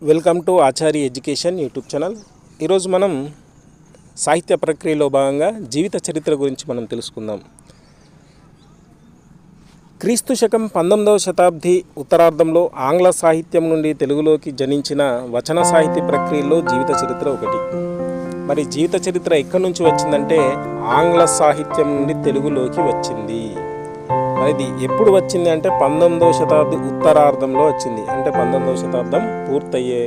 Welcome to Achari education YouTube channel. ఈరోజు మనం సాహిత్య ప్రక్రియలో భాగంగా జీవిత చరిత్ర గురించి మనం తెలుసుకుందాం. క్రీస్తు శకం 19వ శతాబ్ది ఉత్తరార్ధంలో ఆంగ్ల సాహిత్యం నుండి తెలుగులోకి జనించిన వచన సాహిత్య ప్రక్రియలో జీవిత చరిత్ర ఒకటి. మరి జీవిత చరిత్ర ఎక్కడి నుంచి వచ్చిందంటే ఆంగ్ల సాహిత్యం నుండి తెలుగులోకి వచ్చింది. మరి ఇది ఎప్పుడు వచ్చింది అంటే 19వ శతాబ్ది ఉత్తరార్ధంలో వచ్చింది. అంటే 19వ శతాబ్దం పూర్తయ్యే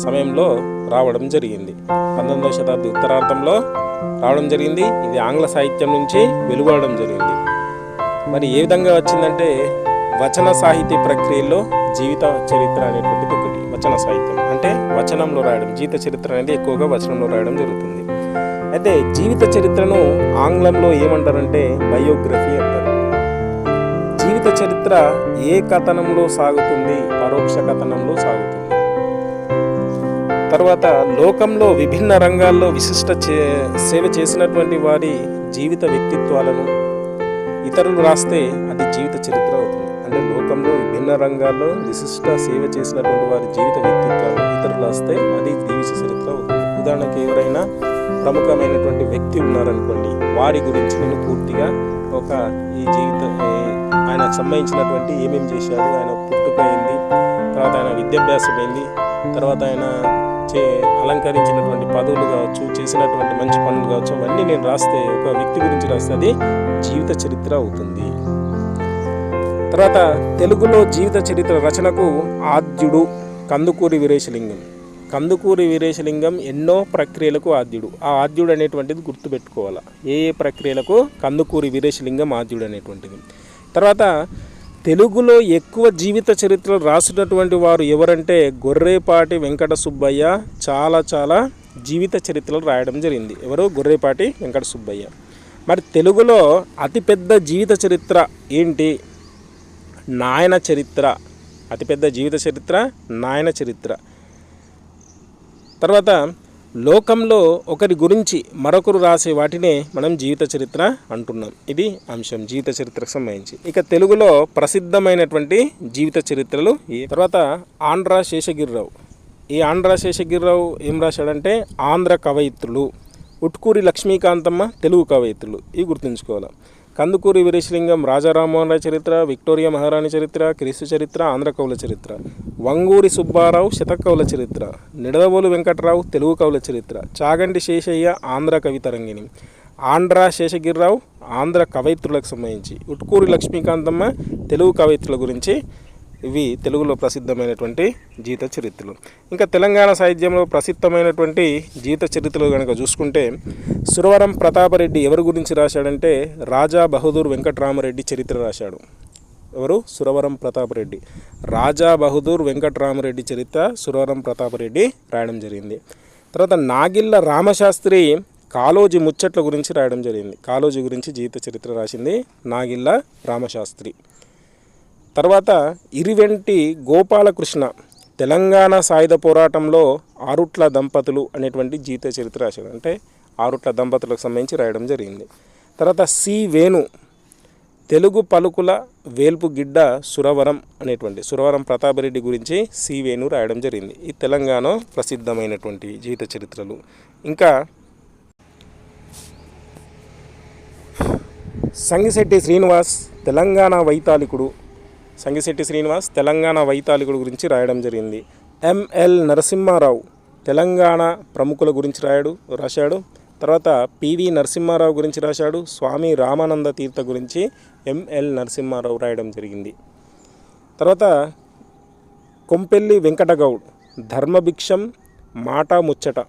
సమయంలో రావడం జరిగింది. 19వ శతాబ్ది ఉత్తరార్ధంలో రావడం జరిగింది. ఇది ఆంగ్ల సాహిత్యం నుంచి వెలువడడం జరిగింది. మరి ఏ విధంగా వచ్చిందంటే వచన సాహిత్య ప్రక్రియలో జీవిత చరిత్ర అనేటువంటిది ఒకటి. వచన సాహిత్యం అంటే వచనంలో రాయడం. జీవిత చరిత్ర అనేది ఎక్కువగా వచనంలో రాయడం జరుగుతుంది. అయితే జీవిత చరిత్రను ఆంగ్లంలో ఏమంటారంటే బయోగ్రఫీ అంటారు. జీవిత చరిత్ర ఏ కథనంలో సాగుతుంది? పరోక్ష కథనంలో సాగుతుంది. తర్వాత లోకంలో విభిన్న రంగాల్లో విశిష్ట సేవ చేసినటువంటి వారి జీవిత వ్యక్తిత్వాలను ఇతరులు రాస్తే అది జీవిత చరిత్ర అవుతుంది. అంటే లోకంలో విభిన్న రంగాల్లో విశిష్ట సేవ చేసినటువంటి వారి జీవిత వ్యక్తిత్వాలను ఇతరులు రాస్తే అది జీవిత చరిత్ర అవుతుంది. ఉదాహరణకి ఎవరైనా ప్రముఖమైనటువంటి వ్యక్తి ఉన్నారనుకోండి, వారి గురించి నేను పూర్తిగా ఒక ఈ జీవిత ఆయనకు సంబంధించినటువంటి ఏమేమి చేశాడు, ఆయన పుట్టుక ఏంది, తర్వాత ఆయన విద్యాభ్యాసం ఏంది, తర్వాత ఆయన అలంకరించినటువంటి పదవులు కావచ్చు, చేసినటువంటి మంచి పనులు కావచ్చు, అవన్నీ నేను రాస్తే, ఒక వ్యక్తి గురించి రాస్తే అది జీవిత చరిత్ర అవుతుంది. తర్వాత తెలుగులో జీవిత చరిత్ర రచనకు ఆద్యుడు కందుకూరి వీరేశలింగం. కందుకూరి వీరేశలింగం ఎన్నో ప్రక్రియలకు ఆద్యుడు. ఆ ఆద్యుడు అనేటువంటిది గుర్తుపెట్టుకోవాలి. ఏ ప్రక్రియలకు కందుకూరి వీరేశలింగం ఆద్యుడు అనేటువంటిది. తర్వాత తెలుగులో ఎక్కువ జీవిత చరిత్రలు రాసినటువంటి వారు ఎవరంటే గొర్రేపాటి వెంకట సుబ్బయ్య చాలా జీవిత చరిత్రలు రాయడం జరిగింది. ఎవరు? గొర్రేపాటి వెంకట సుబ్బయ్య. మరి తెలుగులో అతిపెద్ద జీవిత చరిత్ర ఏంటి? నాయన చరిత్ర. అతిపెద్ద జీవిత చరిత్ర నాయన చరిత్ర. తర్వాత లోకంలో ఒకరి గురించి మరొకరు రాసే వాటినే మనం జీవిత చరిత్ర అంటున్నాం. ఇది అంశం జీవిత చరిత్రకు సంబంధించి. ఇక తెలుగులో ప్రసిద్ధమైనటువంటి జీవిత చరిత్రలు. తర్వాత ఆంధ్ర శేషగిరిరావు. ఈ ఆంధ్ర శేషగిరిరావు ఏం రాశాడంటే ఆంధ్ర కవయిత్రులు. ఉట్కూరి లక్ష్మీకాంతమ్మ తెలుగు కవయిత్రులు. ఇవి గుర్తుంచుకోవాలి. కందుకూరి వీరేశలింగం రాజా రామ్మోహన్ రాయ్ చరిత్ర, విక్టోరియా మహారాణి చరిత్ర, క్రీస్తు చరిత్ర, ఆంధ్ర కవుల చరిత్ర. వంగూరి సుబ్బారావు శతకవుల చరిత్ర, నిడదవోలు వెంకటరావు తెలుగు కవుల చరిత్ర, చాగంటి శేషయ్య ఆంధ్ర కవితరంగిణి, ఆంధ్ర శేషగిరిరావు ఆంధ్ర కవయిత్రులకు సంబంధించి, ఉట్కూరి లక్ష్మీకాంతమ్మ తెలుగు కవయిత్రుల గురించి. ఇవి తెలుగులో ప్రసిద్ధమైనటువంటి జీవిత చరిత్రలు. ఇంకా తెలంగాణ సాహిత్యంలో ప్రసిద్ధమైనటువంటి జీవిత చరిత్రలు కనుక చూసుకుంటే సురవరం ప్రతాపరెడ్డి ఎవరి గురించి రాశాడంటే రాజా బహదూర్ వెంకటరామరెడ్డి చరిత్ర రాశాడు. ఎవరు? సురవరం ప్రతాపరెడ్డి. రాజా బహదూర్ వెంకటరామరెడ్డి చరిత్ర సురవరం ప్రతాపరెడ్డి రాయడం జరిగింది. తర్వాత నాగిళ్ళ రామశాస్త్రి కాళోజీ ముచ్చట్ల గురించి రాయడం జరిగింది. కాళోజీ గురించి జీవిత చరిత్ర రాసింది నాగిళ్ళ రామశాస్త్రి. తర్వాత ఇరివెంటి గోపాలకృష్ణ తెలంగాణ సాయుధ పోరాటంలో ఆరుట్ల దంపతులు అనేటువంటి జీవిత చరిత్ర రాశాడు. అంటే ఆరుట్ల దంపతులకు సంబంధించి రాయడం జరిగింది. తర్వాత సి వేణు తెలుగు పలుకుల వేల్పు గిడ్డ సురవరం అనేటువంటి సురవరం ప్రతాపరెడ్డి గురించి సి వేణు రాయడం జరిగింది. ఈ తెలంగాణ ప్రసిద్ధమైనటువంటి జీవిత చరిత్రలు. ఇంకా సంగిశెట్టి శ్రీనివాస్ తెలంగాణ వైతాళికుడు. సంగిశెట్టి శ్రీనివాస్ తెలంగాణ వైతాళికుడు గురించి రాయడం జరిగింది. ఎంఎల్ నరసింహారావు తెలంగాణ ప్రముఖుల గురించి రాశాడు. తర్వాత పివి నరసింహారావు గురించి రాశాడు. స్వామి రామానంద తీర్థ గురించి ఎంఎల్ నరసింహారావు రాయడం జరిగింది. తర్వాత కొంపెల్లి వెంకటగౌడ్ ధర్మభిక్షం మాట ముచ్చట,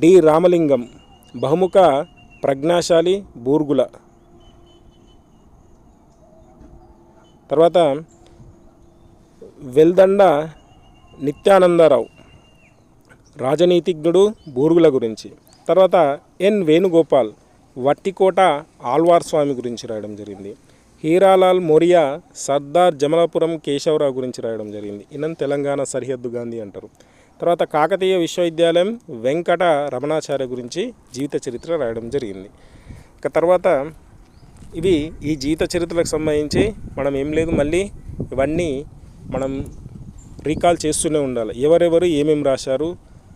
డి రామలింగం బహుముఖ ప్రజ్ఞాశాలి బూర్గుల. తర్వాత వెల్దండ నిత్యానందరావు రాజనీతిజ్ఞుడు బూర్గుల గురించి. తర్వాత ఎన్ వేణుగోపాల్ వట్టికోట ఆల్వార్ స్వామి గురించి రాయడం జరిగింది. హీరాలాల్ మోరియా సర్దార్ జమలాపురం కేశవరావు గురించి రాయడం జరిగింది. ఈయన తెలంగాణ సరిహద్దు గాంధీ అంటారు. తర్వాత కాకతీయ విశ్వవిద్యాలయం వెంకట రమణాచార్య గురించి జీవిత చరిత్ర రాయడం జరిగింది. ఇక తర్వాత ఇవి ఈ జీవిత చరిత్రలకు సంబంధించి మనం ఏం లేదు, మళ్ళీ ఇవన్నీ మనం రీకాల్ చేస్తూనే ఉండాలి. ఎవరెవరు ఏమేమి రాశారు,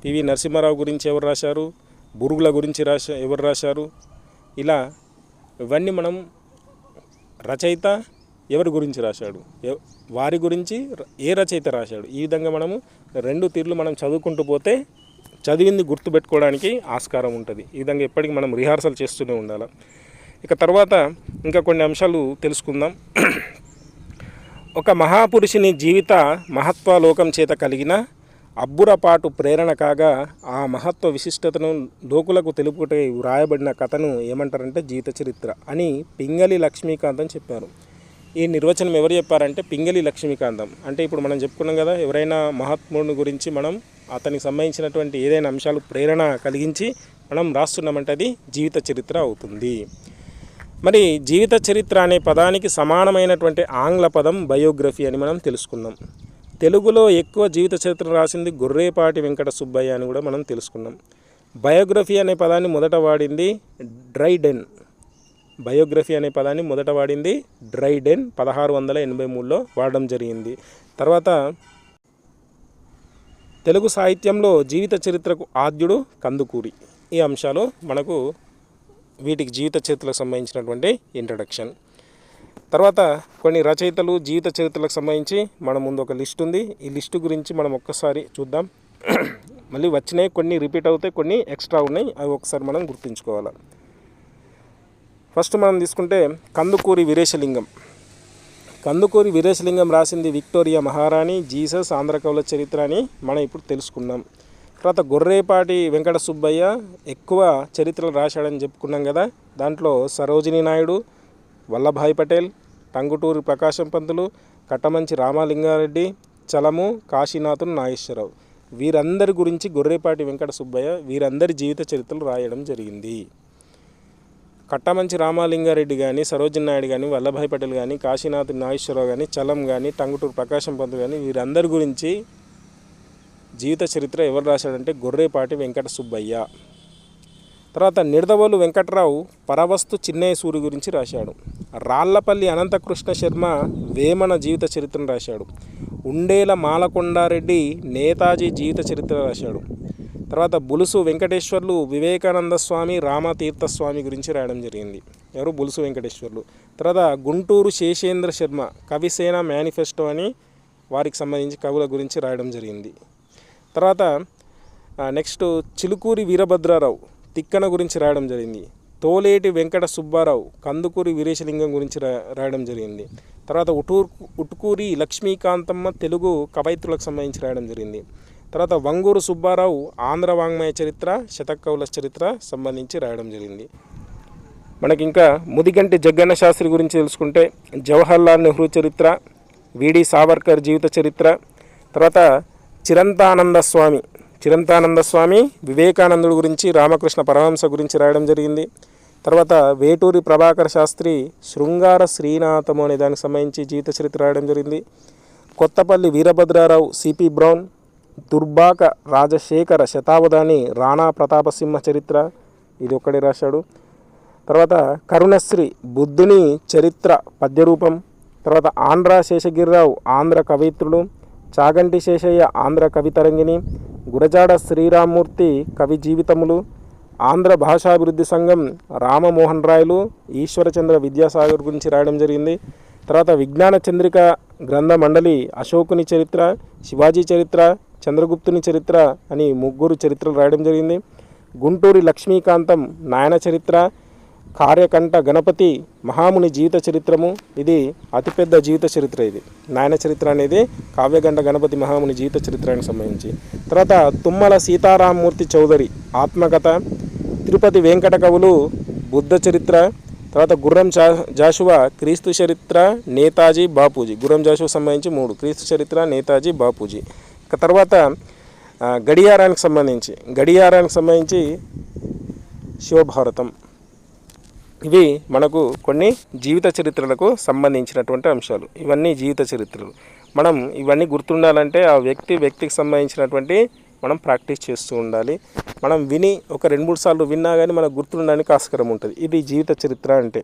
పివి నరసింహారావు గురించి ఎవరు రాశారు, బురుగుల గురించి ఎవరు రాశారు, ఇలా ఇవన్నీ మనం రచయిత ఎవరి గురించి రాశాడు, వారి గురించి ఏ రచయిత రాశాడు, ఈ విధంగా మనము 2 తీర్లు మనం చదువుకుంటూ పోతే చదివింది గుర్తుపెట్టుకోవడానికి ఆస్కారం ఉంటుంది. ఈ విధంగా ఎప్పటికీ మనం రిహార్సల్ చేస్తూనే ఉండాలి. ఇక తర్వాత ఇంకా కొన్ని అంశాలు తెలుసుకుందాం. ఒక మహాపురుషుని జీవిత మహత్వాలోకం చేత కలిగిన అబ్బురపాటు ప్రేరణ కాగా ఆ మహత్వ విశిష్టతను లోకులకు తెలుపుటై వ్రాయబడిన కథను ఏమంటారంటే జీవిత చరిత్ర అని పింగళి లక్ష్మీకాంతం చెప్పారు. ఈ నిర్వచనం ఎవరు చెప్పారంటే పింగళి లక్ష్మీకాంతం. అంటే ఇప్పుడు మనం చెప్పుకున్నాం కదా, ఎవరైనా మహాత్ముని గురించి మనం అతనికి సంబంధించినటువంటి ఏదైనా అంశాలు ప్రేరణ కలిగించి మనం రాస్తున్నామంటే అది జీవిత చరిత్ర అవుతుంది. మరి జీవిత చరిత్ర అనే పదానికి సమానమైనటువంటి ఆంగ్ల పదం బయోగ్రఫీ అని మనం తెలుసుకున్నాం. తెలుగులో ఎక్కువ జీవిత చరిత్ర రాసింది గొర్రేపాటి వెంకట సుబ్బయ్య అని కూడా మనం తెలుసుకున్నాం. బయోగ్రఫీ అనే పదాన్ని మొదట వాడింది డ్రైడెన్. బయోగ్రఫీ అనే పదాన్ని మొదట వాడింది డ్రైడెన్ 1683లో వాడడం జరిగింది. తర్వాత తెలుగు సాహిత్యంలో జీవిత చరిత్రకు ఆద్యుడు కందుకూరి. ఈ అంశాలు మనకు వీటికి జీవిత చరిత్రకు సంబంధించినటువంటి ఇంట్రడక్షన్. తర్వాత కొన్ని రచయితలు జీవిత చరిత్రలకు సంబంధించి మన ముందు ఒక లిస్ట్ ఉంది. ఈ లిస్టు గురించి మనం ఒక్కసారి చూద్దాం. మళ్ళీ వచ్చినాయి, కొన్ని రిపీట్ అవుతాయి, కొన్ని ఎక్స్ట్రా ఉన్నాయి, అవి ఒకసారి మనం గుర్తుంచుకోవాలి. ఫస్ట్ మనం తీసుకుంటే కందుకూరి వీరేశలింగం. కందుకూరి వీరేశలింగం రాసింది విక్టోరియా మహారాణి, జీసస్, ఆంధ్రకవుల చరిత్ర అని మనం ఇప్పుడు తెలుసుకుందాం. తర్వాత గొర్రేపాటి వెంకట సుబ్బయ్య ఎక్కువ చరిత్రలు రాశాడని చెప్పుకున్నాం కదా. దాంట్లో సరోజినీ నాయుడు, వల్లభాయ్ పటేల్, టంగుటూరి ప్రకాశం పంతులు, కట్టమంచి రామలింగారెడ్డి, చలము, కాశీనాథులు, నాగేశ్వరరావు, వీరందరి గురించి గొర్రేపాటి వెంకట సుబ్బయ్య వీరందరి జీవిత చరిత్రలు రాయడం జరిగింది. కట్టమంచి రామలింగారెడ్డి కానీ, సరోజినీ నాయుడు కానీ, వల్లభాయ్ పటేల్ కానీ, కాశీనాథ్ నాగేశ్వరరావు కానీ, చలం కానీ, టంగుటూరు ప్రకాశం పంతులు కానీ వీరందరి గురించి జీవిత చరిత్ర ఎవరు రాశాడంటే గొర్రేపాటి వెంకట సుబ్బయ్య. తర్వాత నిడదవోలు వెంకట్రావు పరవస్తు చిన్నయ్య సూరి గురించి రాశాడు. రాళ్లపల్లి అనంతకృష్ణ శర్మ వేమన జీవిత చరిత్రను రాశాడు. ఉండేల మాలకొండారెడ్డి నేతాజీ జీవిత చరిత్ర రాశాడు. తర్వాత బులుసు వెంకటేశ్వర్లు వివేకానంద స్వామి, రామతీర్థస్వామి గురించి రాయడం జరిగింది. ఎవరు? బులుసు వెంకటేశ్వర్లు. తర్వాత గుంటూరు శేషేంద్ర శర్మ కవిసేన మేనిఫెస్టో అని వారికి సంబంధించి కవుల గురించి రాయడం జరిగింది. తర్వాత నెక్స్ట్ చిలుకూరి వీరభద్రారావు తిక్కన గురించి రాయడం జరిగింది. తోలేటి వెంకట సుబ్బారావు కందుకూరి వీరేశలింగం గురించి రాయడం జరిగింది. తర్వాత ఉటుకూరి లక్ష్మీకాంతమ్మ తెలుగు కవయిత్రులకు సంబంధించి రాయడం జరిగింది. తర్వాత వంగూరు సుబ్బారావు ఆంధ్ర వాంగ్మయ చరిత్ర, శతకవుల చరిత్ర సంబంధించి రాయడం జరిగింది. మనకి ఇంకా ముదిగంటి జగ్గన్న శాస్త్రి గురించి తెలుసుకుంటే జవహర్లాల్ నెహ్రూ చరిత్ర, విడి సావర్కర్ జీవిత చరిత్ర, తర్వాత చిరంతానంద స్వామి వివేకానందుడు గురించి, రామకృష్ణ పరమహంస గురించి రాయడం జరిగింది. తర్వాత వేటూరి ప్రభాకర్ శాస్త్రి శృంగార శ్రీనాథము అనే దానికి సంబంధించి జీవిత చరిత్ర రాయడం జరిగింది. కొత్తపల్లి వీరభద్రారావు సిపి బ్రౌన్, దుర్బాక రాజశేఖర శతావధాని రాణా ప్రతాపసింహ చరిత్ర ఇది ఒక్కడే రాశాడు. తర్వాత కరుణశ్రీ బుద్ధుని చరిత్ర పద్యరూపం. తర్వాత ఆంధ్ర శేషగిరిరావు ఆంధ్ర కవయిత్రులు, చాగంటి శేషయ్య ఆంధ్ర కవితరంగిణి, గురజాడ శ్రీరామ్మూర్తి కవి జీవితములు, ఆంధ్ర భాషాభివృద్ధి సంఘం రామమోహన్ రాయలు, ఈశ్వరచంద్ర విద్యాసాగర్ గురించి రాయడం జరిగింది. తర్వాత విజ్ఞాన చంద్రిక గ్రంథ మండలి అశోకుని చరిత్ర, శివాజీ చరిత్ర, చంద్రగుప్తుని చరిత్ర అని 3 చరిత్రలు రాయడం జరిగింది. గుంటూరి లక్ష్మీకాంతం నాయన చరిత్ర, కార్యకంఠ గణపతి మహాముని జీవిత చరిత్రము ఇది అతిపెద్ద జీవిత చరిత్ర. ఇది నాయన చరిత్ర అనేది కావ్యగంట గణపతి మహాముని జీవిత చరిత్రానికి సంబంధించి. తర్వాత తుమ్మల సీతారామమూర్తి చౌదరి ఆత్మకథ, తిరుపతి వెంకట కవులు బుద్ధ చరిత్ర, తర్వాత గుర్రం జాషువా క్రీస్తు చరిత్ర, నేతాజీ బాపూజీ. గుర్రం జాషువా సంబంధించి 3 క్రీస్తు చరిత్ర, నేతాజీ, బాపూజీ. తర్వాత గడియారానికి సంబంధించి శివభారతం. ఇవి మనకు కొన్ని జీవిత చరిత్రలకు సంబంధించినటువంటి అంశాలు. ఇవన్నీ జీవిత చరిత్రలు. మనం ఇవన్నీ గుర్తుండాలంటే ఆ వ్యక్తికి సంబంధించినటువంటి మనం ప్రాక్టీస్ చేస్తూ ఉండాలి. మనం విని ఒక 2-3 సార్లు విన్నా కానీ మనకు గుర్తుండడానికి ఆస్కారం ఉంటుంది. ఇది జీవిత చరిత్ర అంటే.